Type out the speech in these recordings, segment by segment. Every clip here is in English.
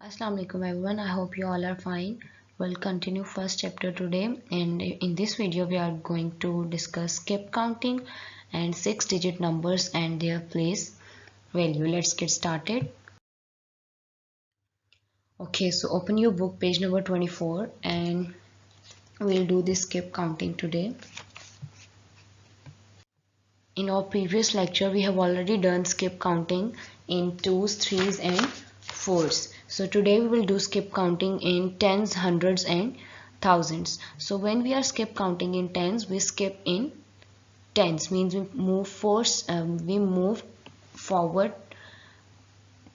Assalamu alaikum everyone. I hope you all are fine. We'll continue first chapter today, and in this video we are going to discuss skip counting and 6-digit numbers and their place value. Let's get started. Okay, so open your book page number 24 and we'll do this skip counting today. In our previous lecture we have already done skip counting in 2s, 3s and 4s. So today we will do skip counting in tens, hundreds and thousands. So when we are skip counting in tens, we skip in tens, means we move forward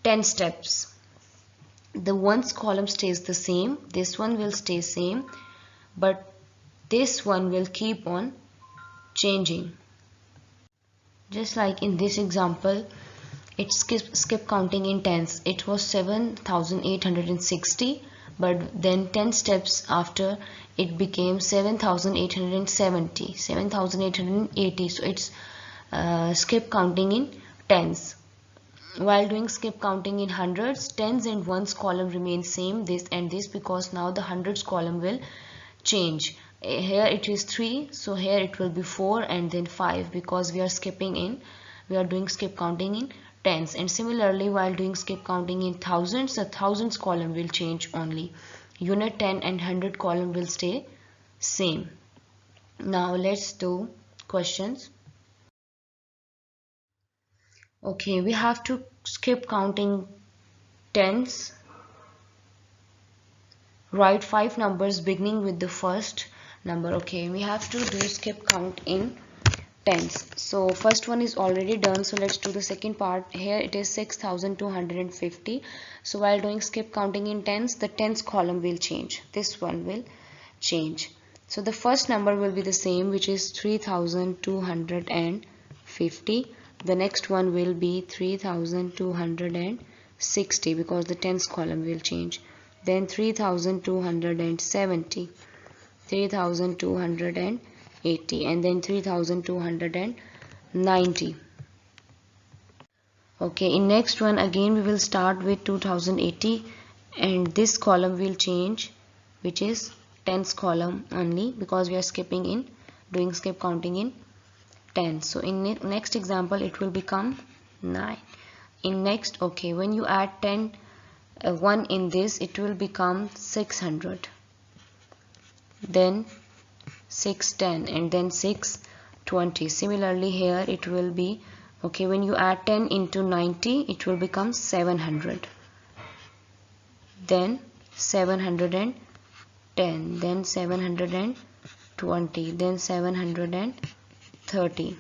10 steps. The ones column stays the same, this one will stay same, but this one will keep on changing. Just like in this example, it skip counting in tens. It was 7,860, but then 10 steps after it became 7,870, 7,880. So it's skip counting in tens. While doing skip counting in hundreds, tens and ones column remain same, this and this, because now the hundreds column will change. Here it is 3, so here it will be 4 and then 5, because we are doing skip counting in tens. And similarly, while doing skip counting in thousands, the thousands column will change only. Unit 10 and 100 column will stay same. Now let's do questions. Okay, we have to skip counting tens. Write 5 numbers beginning with the first number. Okay, we have to do skip count in tens. So first one is already done, so let's do the second part. Here it is 6,250. So while doing skip counting in tens, the tens column will change, this one will change. So the first number will be the same, which is 3,250. The next one will be 3,260, because the tens column will change. Then 3,270, 3,280, and then 3,290. Okay, in next one again we will start with 2,080, and this column will change, which is tens column only, because we are doing skip counting in tens. So in next example it will become 9. In next, okay, when you add 1 in this, it will become 600, then 610, and then 620. Similarly here it will be, okay, when you add 10 into 90, it will become 700, then 710, then 720, then 730.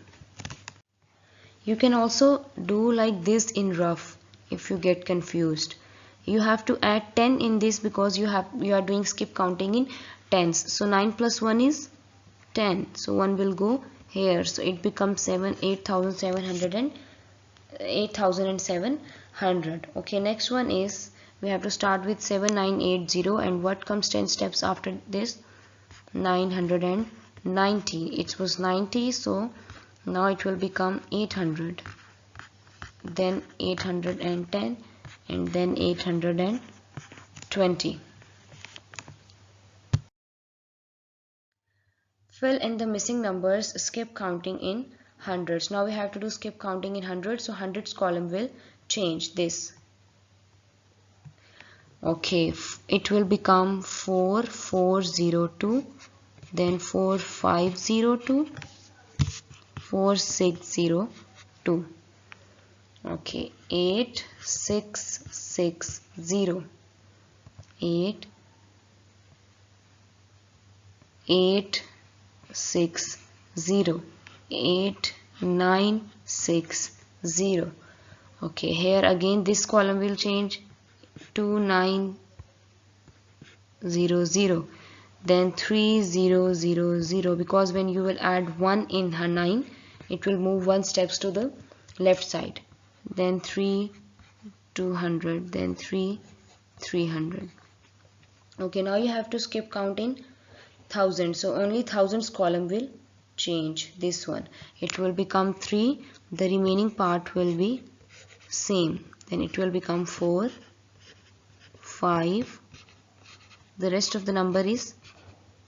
You can also do like this in rough if you get confused. You have to add 10 in this, because you are doing skip counting in tens. So 9 plus 1 is 10, so 1 will go here, so it becomes 8,700. Okay, next one is, we have to start with 7980, and what comes 10 steps after this? 990. It was 90, so now it will become 800, then 810, and then 820. Fill in the missing numbers, skip counting in hundreds. Now we have to do skip counting in hundreds, so hundreds column will change this. Okay, it will become 4402, then 4502, 4602. Okay, 8660, 860, 8960. Okay, here again this column will change, 2900, then 3000, because when you will add 1 in her 9, it will move 1 steps to the left side, then 3200, then 3300. Okay, now you have to skip count in thousands, so only thousands column will change, this one, it will become 3, the remaining part will be same, then it will become 4, 5, the rest of the number is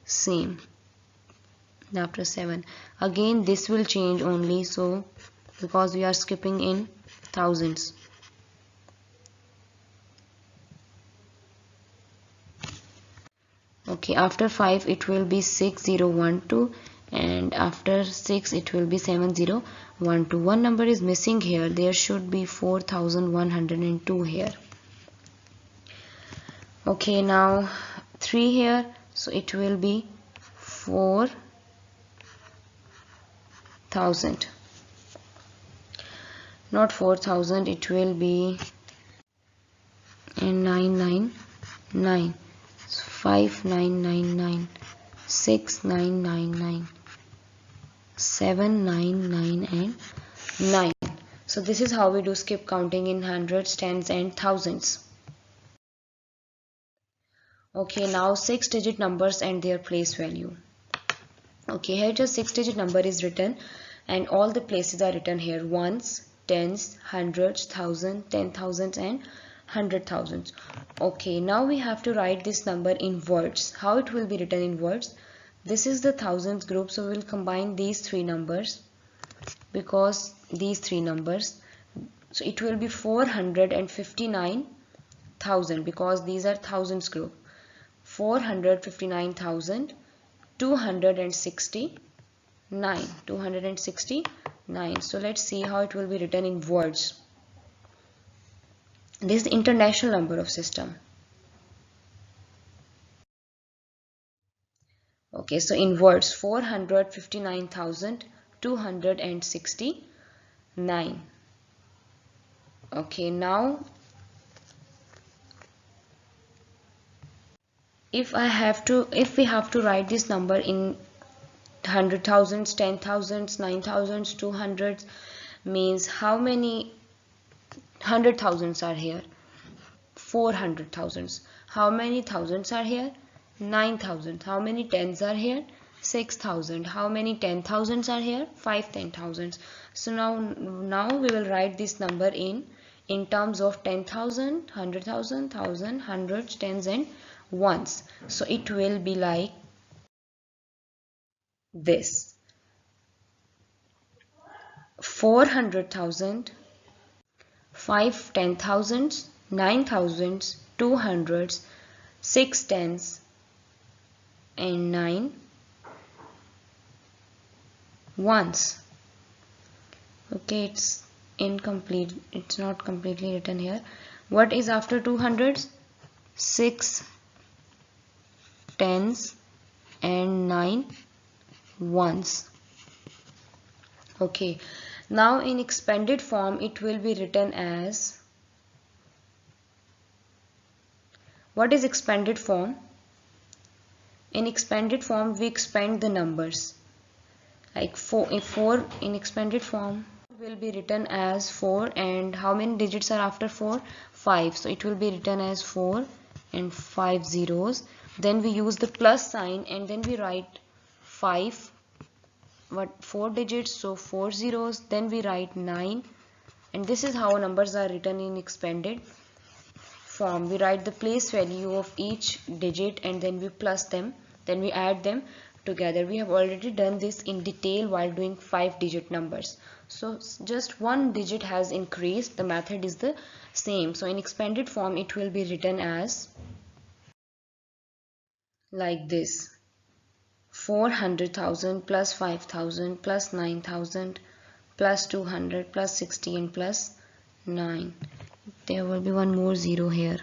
same after 7. Again this will change only, so because we are skipping in thousands. Okay, after 5 it will be 6012, and after 6 it will be 7012. One number is missing here. There should be 4102 here. Okay, now 3 here, so it will be 4000. Not 4000, it will be 999, 5999, 6999, 799 and 9. So this is how we do skip counting in hundreds, tens and thousands. Okay, now 6-digit numbers and their place value. Okay, here just 6-digit number is written and all the places are written here: ones, tens, hundreds, thousand, 10,000 and 100,000. Okay, now we have to write this number in words. How it will be written in words? This is the thousands group, so we will combine these three numbers, because these three numbers, so it will be 459,000, because these are thousands group. 459,269. So let's see how it will be written in words. This is the international number of system. Okay, so in words, 459,269. Okay, now if we have to write this number in 100,000s, 10,000s, 9,000s, 200s, means how many 100,000s are here? 400,000s. How many thousands are here? 9,000. How many tens are here? 6,000. How many 10,000s are here? 5 10,000s. So now we will write this number in terms of 10,000, 100,000, 1,000, hundreds, tens and ones. So it will be like this: 400,000, 5 10,000s, 9,000s, 200s, 6 tens and 9 ones. Okay, it's incomplete, it's not completely written here. What is after 200s? 6 tens and 9 ones. Okay, now in expanded form it will be written as, what is expanded form? In expanded form we expand the numbers, like 4 in expanded form will be written as 4, and how many digits are after 4? 5. So it will be written as 4 and 5 zeros. Then we use the plus sign and then we write 5, 4 digits, so 4 zeros. Then we write 9, and this is how numbers are written in expanded form. We write the place value of each digit and then we plus them, then we add them together. We have already done this in detail while doing 5-digit numbers. So just one digit has increased, the method is the same. So in expanded form it will be written as like this: 400,000 plus 5,000 plus 9,000 plus 200 plus 60 and plus 9. There will be one more zero here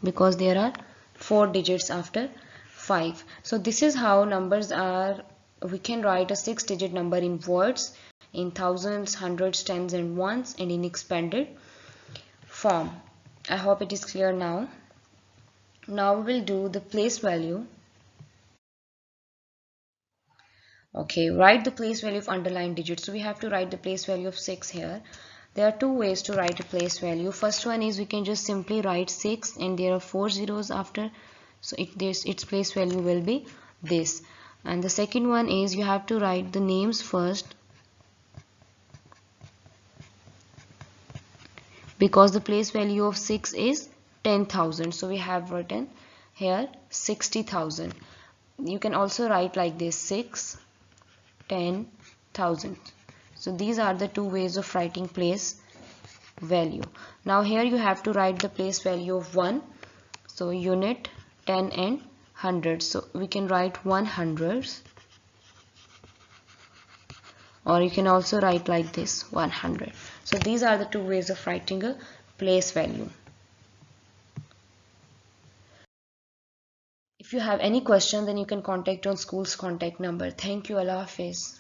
because there are 4 digits after 5. So this is how numbers are. We can write a 6-digit number in words, in thousands, hundreds, tens and ones, and in expanded form. I hope it is clear now. Now we will do the place value. Okay, write the place value of underlined digits. So we have to write the place value of 6 here. There are two ways to write a place value. First one is we can just simply write 6 and there are 4 zeros after. So its place value will be this. And the second one is you have to write the names first, because the place value of 6 is 10,000. So we have written here 60,000. You can also write like this: 6, 10,000. So these are the two ways of writing place value. Now here you have to write the place value of 1. So unit, 10 and 100. So we can write 100, or you can also write like this: 100. So these are the two ways of writing a place value. If you have any question, then you can contact on school's contact number. Thank you. Allah Hafiz.